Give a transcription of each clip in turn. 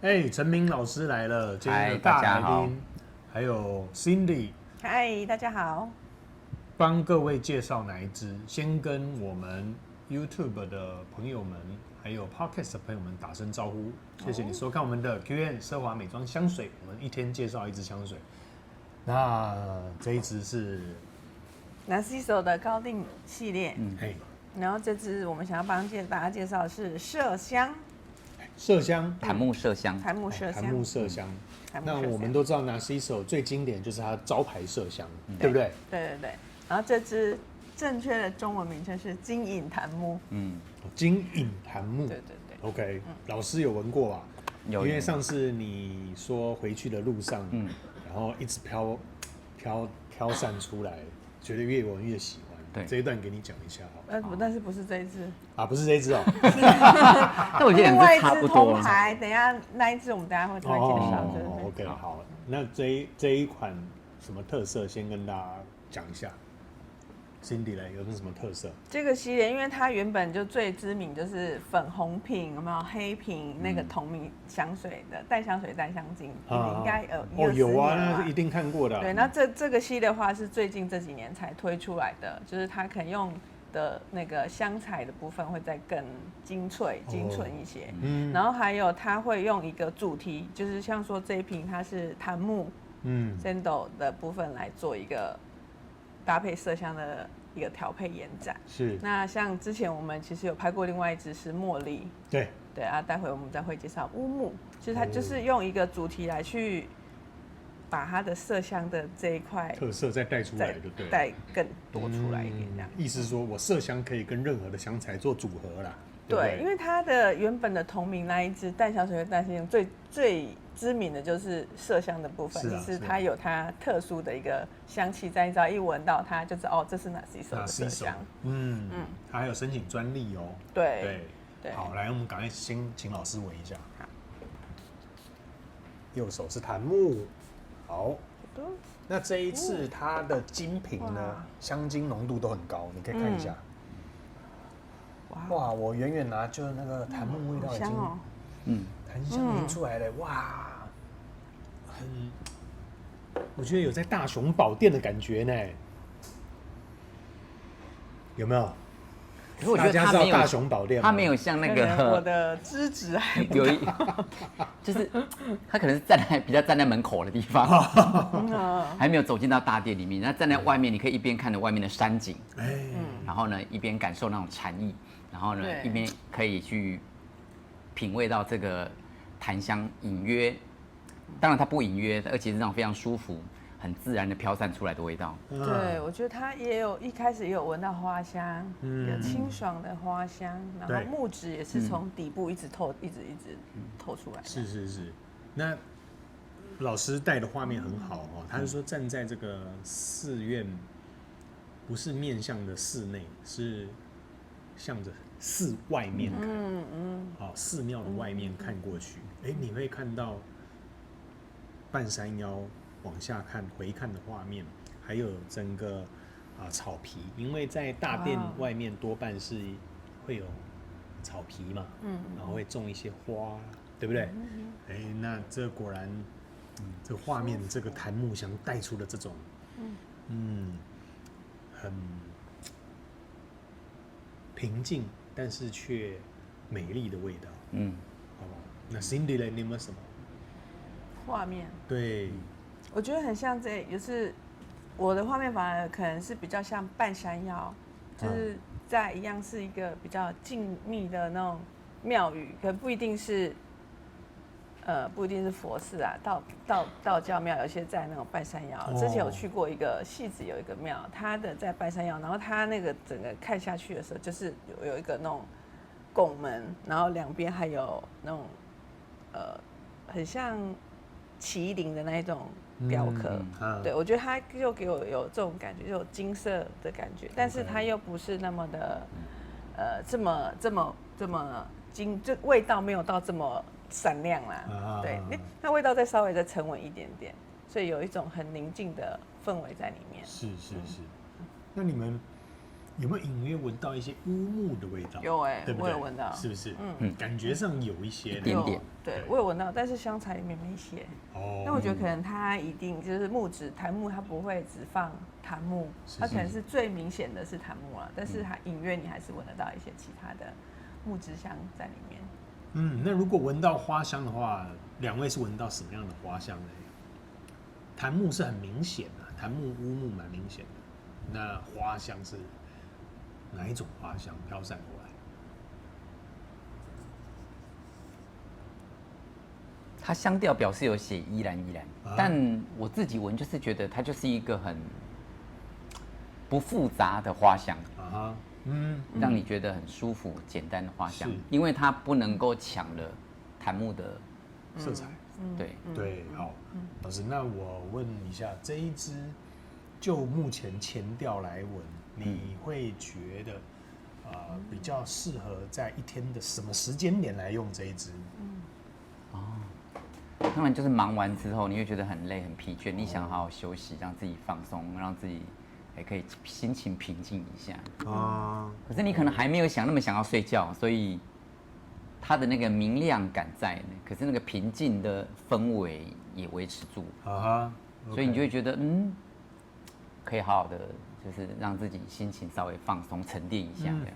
陈明老师来了，今天的大来宾还有 Cindy。嗨，大家好。帮各位介绍哪一支？先跟我们 YouTube 的朋友们，还有 Podcast 的朋友们打声招呼。谢谢你收看我们的 QN 奢华美妆香水，我们一天介绍一支香水。那这一支是 Narciso 的高定系列，然后这支我们想要帮大家介绍的是麝香。麝香，檀木麝香，檀木麝香，檀木麝香。那我们都知道 Narciso 最经典就是它的招牌麝香，对不对？对。然后这支正确的中文名称是金隐檀木。金隐檀木。对。OK，老师有闻过吧？有。因为上次你说回去的路上，然后一直飘散出来，觉得越闻越喜欢。对，这一段给你讲一下好。但是不是这一支啊？不是这一支哦。但我觉得两支差不多。通牌，等一下那一支我们等一下会介绍。OK， 好。那这一款什么特色？先跟大家讲一下。Cindy 嘞，有什么特色？这个系列，因为它原本就最知名就是粉红瓶，有没有黑瓶那个同名香水的淡香水淡香精，你应该有啊，那是一定看过的。对，那这个系列的话是最近这几年才推出来的，就是它可能用的那个香材的部分会再更精纯一些。然后还有它会用一个主题，就是像说这一瓶它是檀木，Sandal 的部分来做一个搭配麝香的一个调配延展。是。那像之前我们其实有拍过另外一支是茉莉。对啊，待会我们再会介绍乌木，就是它就是用一个主题来去把它的麝香的这一块特色再带出来，就对，带更多出来一点这样。意思是说我麝香可以跟任何的香材做组合啦。对，因为它的原本的同名那一支淡香水和淡香精最知名的就是麝香的部分，就是它有它特殊的一个香气在，你只要一闻到它就知道这是 Narciso 的麝香。它还有申请专利哦。对。好，来，我们赶快先请老师闻一下。好。右手是檀木。好。那这一次它的精品呢，香精浓度都很高，你可以看一下。哇，我远远拿就那个檀木味道已经，檀香闻出来了，哇，我觉得有在大雄宝殿的感觉呢，有没有？可是我觉得它没有大雄宝殿，它没有像那个我的资质还有就是它可能是比较站在门口的地方，还没有走进到大殿里面。那站在外面，你可以一边看着外面的山景，然后呢一边感受那种禅意。然后呢，一边可以去品味到这个檀香隐约，当然它不隐约，而且是那种非常舒服、很自然的飘散出来的味道。对，我觉得它也有一开始也有闻到花香，有清爽的花香，然后木质也是从底部一直透出来。是。那老师带的画面很好哦，他是说站在这个寺院，不是面向的寺内，是向着寺外面看，寺庙的外面看过去，你会看到半山腰往下看回看的画面，还有整个草皮，因为在大殿外面多半是会有草皮嘛，然后会种一些花，对不对？那这果然，这画面这个檀木香带出的这种，很平静，但是却美丽的味道。好不好？那 Cindy 嘞，你有没有什么画面？对，我觉得很像就是我的画面反而可能是比较像半山腰，就是在一样是一个比较静谧的那种庙宇，可不一定是佛寺啊，道教庙，有些在那种半山腰。之前有去过一个戏子有一个庙，它的在半山腰，然后它那个整个看下去的时候，就是有一个那种拱门，然后两边还有那种很像麒麟的那一种雕刻。对，我觉得它就给我有这种感觉，就有金色的感觉，但是它又不是那么的这么金，就味道没有到这么闪亮啦。对，它味道再稍微再沉稳一点点，所以有一种很宁静的氛围在里面。是。那你们有没有隐约闻到一些乌木的味道？有对不对？我有闻到，是不是？嗯感觉上有一些一点点有对我有闻到，但是香材里面没写。哦。但我觉得可能它一定就是木质檀木，它不会只放檀木，是它可能是最明显的是檀木了，但是它隐约你还是闻得到一些其他的木质香在里面。那如果闻到花香的话，两位是闻到什么样的花香呢？檀木是很明显的，檀木乌木蛮明显的。那花香是哪一种花香飘散过来？它香调表示有写依然，啊但我自己闻就是觉得它就是一个很不复杂的花香，啊哈，让你觉得很舒服、简单的花香是，因为它不能够抢了檀木的，色彩。对，对，好，老师，那我问一下，这一支就目前前调来闻，你会觉得比较适合在一天的什么时间点来用这一支？当然就是忙完之后，你会觉得很累、很疲倦，你想好好休息，让自己放松，让自己也可以心情平静一下。啊，可是你可能还没有那么想要睡觉，所以它的那个明亮感在呢，可是那个平静的氛围也维持住，啊哈，所以你就会觉得可以好好的，就是让自己心情稍微放松、沉淀一下这样。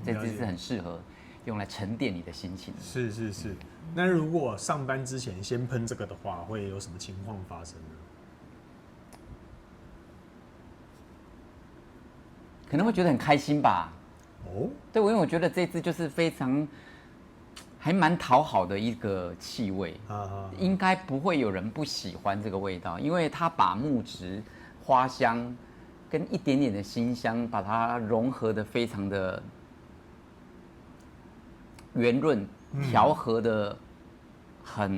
这支是很适合用来沉淀你的心情的。是。那如果上班之前先喷这个的话，会有什么情况发生呢？可能会觉得很开心吧。哦，对，因为我觉得这支就是非常还蛮讨好的一个气味，应该不会有人不喜欢这个味道，因为它把木质、花香跟一点点的辛香，把它融合的非常的圆润，调和的很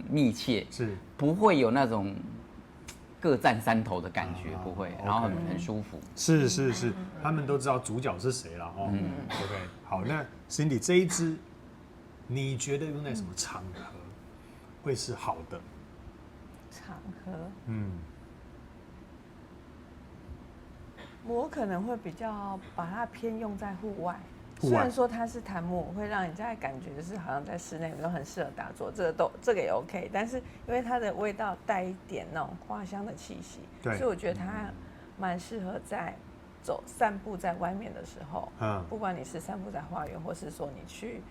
密切，是不会有那种各占山头的感觉，不会，然后 OK 很舒服。是，他们都知道主角是谁了哦。OK， 好，那 Cindy 这一支，你觉得用在什么场合会是好的？场合，嗯，我可能会比较把它偏用在户外。户外虽然说它是檀木，会让人家感觉就是好像在室内，都很适合打坐，这个也 OK。但是因为它的味道带一点那种花香的气息，对所以我觉得它蛮适合在散步在外面的时候，不管你是散步在花园，或是说你去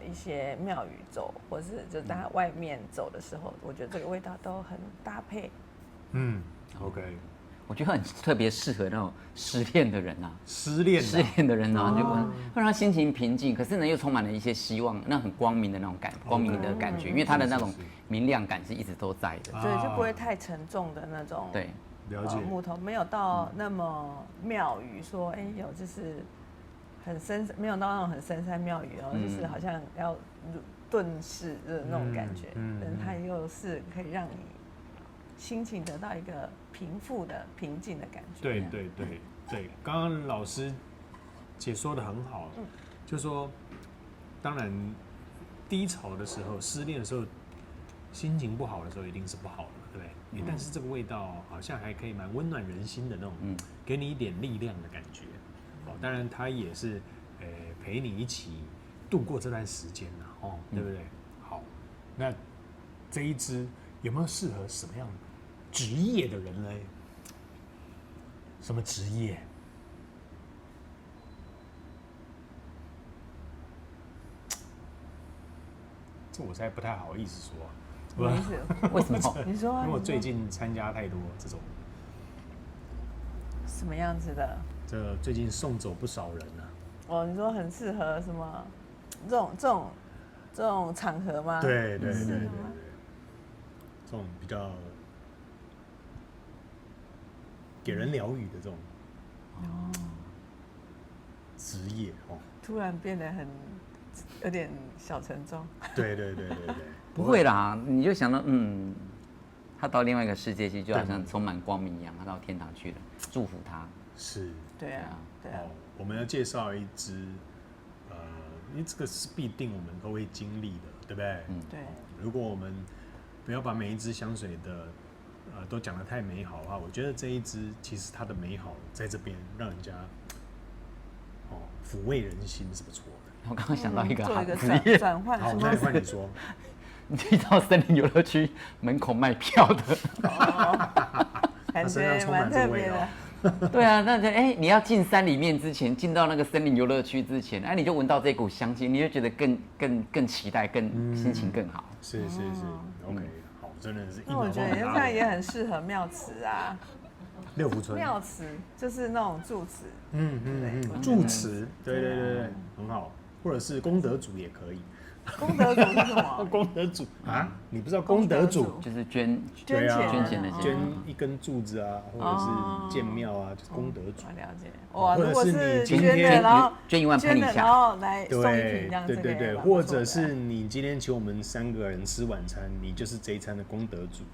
一些庙宇走，或是就在外面走的时候，我觉得这个味道都很搭配。OK，我觉得很特别适合那种失恋的人啊，失恋的人啊，就会让他心情平静，可是呢又充满了一些希望，那很光明的那种光明的感觉，因为它的那种明亮感是一直都在的。对，就不会太沉重的那种。对，了解。木头没有到那么庙宇说，有就是很深，没有到那种很深山庙宇哦，就是好像要遁世的那种感觉。但它又是可以让你心情得到一个平复的平静的感觉。对，刚刚老师解说的很好，就说当然低潮的时候、失恋的时候、心情不好的时候，一定是不好的，对不对？但是这个味道好像还可以蛮温暖人心的那种，给你一点力量的感觉。当然它也是陪你一起度过这段时间对不对？好，那这一支有没有适合什么样职业的人呢？什么职业？这我才不太好意思说。什么意思？为什么？你说，因为我最近参加太多这种，什么样子的？这最近送走不少人啊。哦，你说很适合什么这种场合吗？对，这种比较给人疗愈的这种职业突然变得有点小沉重。对，不会啦，你就想到他到另外一个世界去，就好像充满光明一样，他到天堂去了，祝福他。是，对啊。我们要介绍一支，因为这个是必定我们都会经历的，对不对？对。如果我们不要把每一支香水的都讲得太美好的话，我觉得这一支其实它的美好在这边让人家抚慰人心是不错的。我刚刚想到一个做一个职业，好，转换什么那换你说。你去到森林游乐区门口卖票的，感身上觉蛮充满这特别味道的。对啊，那你要进山里面之前，进到那个森林游乐区之前，你就闻到这股香气，你就觉得更期待，心情更好。是，OK， 好，真的是。那我觉得这样也很适合妙慈啊。六福村。妙慈就是那种住持，住持，对，很好，或者是功德主也可以。功德主是什么？功德主啊，你不知道功德主就是捐钱的捐一根柱子啊，或者是建庙啊，就是功德主。我了解。哇，如果是捐的，然后捐1万喷一下，然后来送一瓶这样子。对，或者是你今天请我们3个人吃晚餐，你就是这一餐的功德主。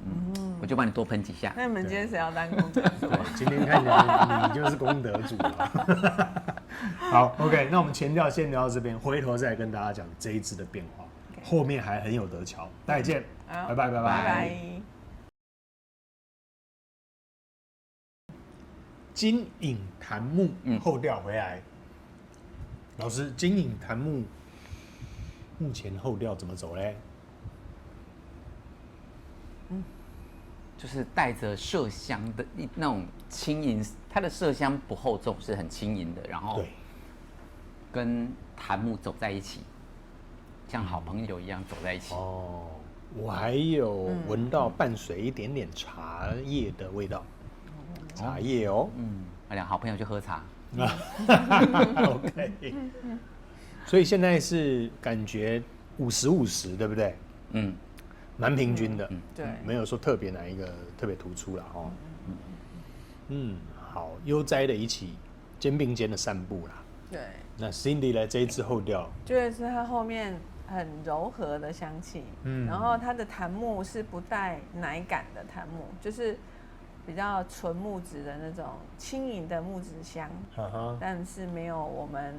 我就帮你多喷几下。那你们今天谁要当功德主？对，今天看起来你就是功德主了。好 ，OK， 那我们前调先聊到这边，回头再跟大家讲这一支的变化，后面还很有得瞧。大家见，拜拜。金影檀木后调回来，老师，金影檀木目前后调怎么走嘞？就是带着麝香的那种轻盈，它的麝香不厚重，是很轻盈的，然后跟檀木走在一起，像好朋友一样走在一起。哦，我还有闻到伴随一点点茶叶的味道，茶叶哦。两好朋友去喝茶。OK， 所以现在是感觉50-50，对不对？蛮平均的，对，没有说特别哪一个特别突出啦哦。好，悠哉的一起肩并肩的散步啦。对。那 Cindy 呢？这一支后调，就是它后面很柔和的香气，然后它的檀木是不带奶感的檀木，就是比较纯木质的那种轻盈的木质香，但是没有我们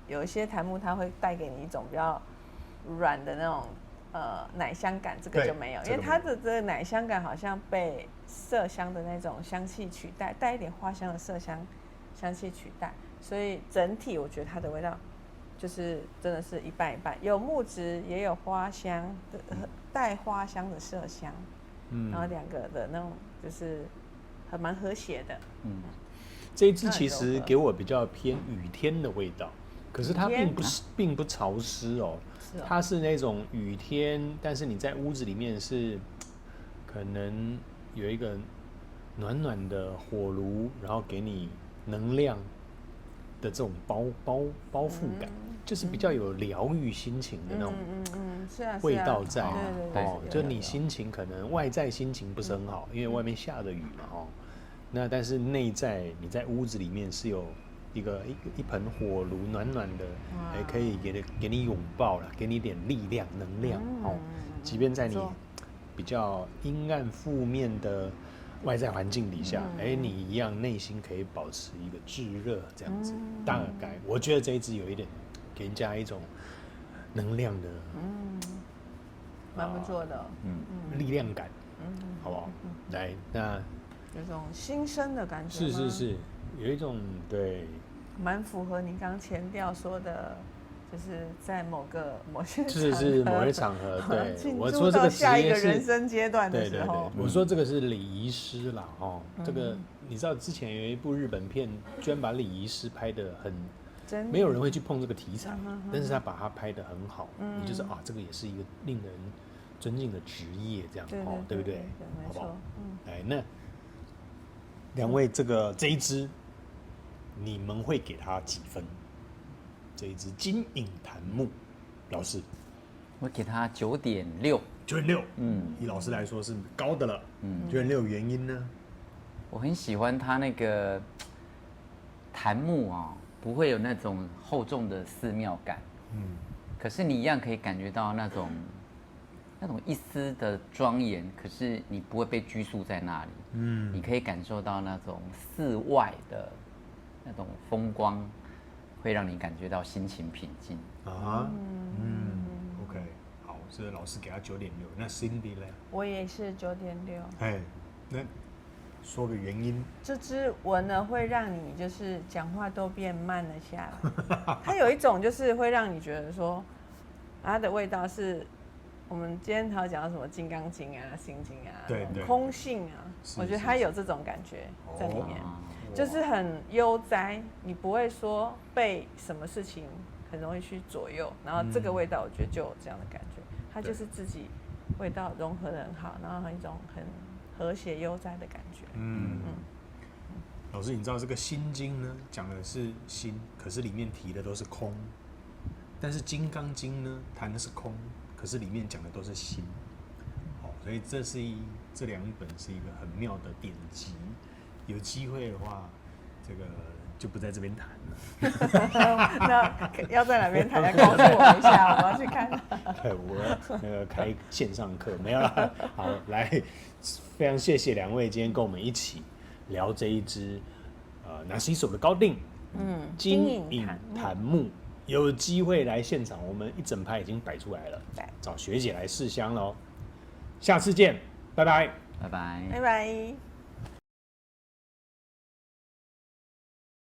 有一些檀木它会带给你一种比较软的那种奶香感，这个就没有，因为它的这个奶香感好像被麝香的那种香气取代，带一点花香的麝香气取代，所以整体我觉得它的味道就是真的是一半一半，有木质也有花香的，带花香的麝香，然后两个的那种就是蛮和谐的。这一支其实给我比较偏雨天的味道，可是它并不潮湿哦。它是那种雨天，但是你在屋子里面是可能有一个暖暖的火炉，然后给你能量的这种包覆感，就是比较有疗愈心情的那种味道在。就你心情可能外在心情不是很好，因为外面下着雨嘛那但是内在你在屋子里面是有一盆火炉，暖暖的，可以给你拥抱了，给你一点力量、能量即便在你比较阴暗、负面的外在环境底下，你一样内心可以保持一个炙热，这样子。大概我觉得这一支有一点给人家一种能量的，蛮不错的，力量感，好不好？来，那有种新生的感觉。是，有一种对。蛮符合你刚前调说的，就是在某些某些场合，对，我说这个下一个人生阶段的时候，我说这个是礼仪师啦，这个你知道之前有一部日本片，居然把礼仪师拍得很，没有人会去碰这个题材，但是他把它拍得很好，你就是这个也是一个令人尊敬的职业，这样对不对？好不好？来，那两位这一支。你们会给他几分？这一支金影檀木，老师，我给他9.6。9.6，以老师来说是高的了。9.6原因呢？我很喜欢它那个檀木不会有那种厚重的寺庙感。可是你一样可以感觉到那种一丝的庄严，可是你不会被拘束在那里。你可以感受到那种寺外的。那种风光会让你感觉到心情平静OK， 好，所以老师给他9.6，那 Cindy 呢？我也是9.6。那说个原因。这支闻了会让你就是讲话都变慢了下来。它有一种就是会让你觉得说，它的味道是我们今天还有讲到什么《金刚经》啊、《心经》啊，对对，空性啊，我觉得它有这种感觉在里面，就是很悠哉，你不会说被什么事情很容易去左右，然后这个味道我觉得就有这样的感觉，它就是自己味道融合得很好，然后一种很和谐悠哉的感觉。老师，你知道这个《心经》呢，讲的是心，可是里面提的都是空；但是《金刚经》呢，谈的是空，可是里面讲的都是心。所以这两本是一个很妙的典籍。有机会的话，这个就不在这边谈了。那要在哪边谈？要告诉我一下，我要去看。对，我那个开线上课没有啦。好，来，非常谢谢两位今天跟我们一起聊这一支拿西手的高定，金隐檀木。有机会来现场，我们一整排已经摆出来了，找学姐来试香喽。下次见，拜拜，拜拜，拜拜。